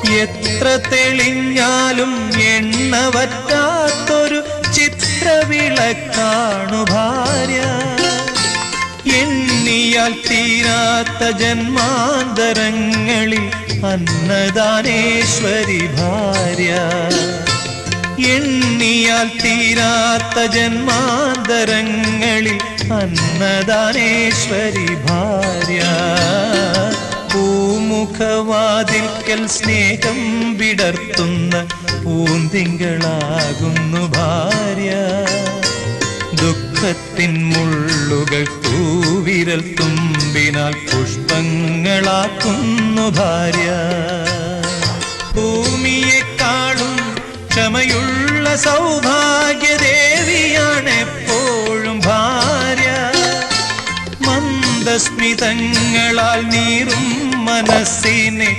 എത്ര തെളിഞ്ഞാലും എണ്ണ വറ്റാത്തൊരു ചിത്രവിളക്കാണു ഭാര്യ. എണ്ണിയാൽ തീരാത്ത ജന്മാന്തരങ്ങളിൽ അന്നദാനേശ്വരി ഭാര്യ. എണ്ണിയാൽ തീരാത്ത ജന്മാന്തരങ്ങളിൽ അന്നദാനേശ്വരി ഭാര്യ. പൂമുഖവാതിൽക്കൽ സ്നേഹം വിടർത്തുന്ന പൂന്തിങ്കളാകുന്നു ഭാര്യ. ദുഃഖത്തിൻ മുള്ളുകൾ തൂവിരൽ തുമ്പിനാൽ പുഷ്പങ്ങളാക്കുന്നു ഭാര്യ. ഭൂമിയെക്കാളും ക്ഷമയുള്ള സൗഭാഗ്യദേവിയാണ് എപ്പോഴും ഭാര്യ. മന്ദസ്മിതങ്ങളാൽ നീറും മനസ്സിനെ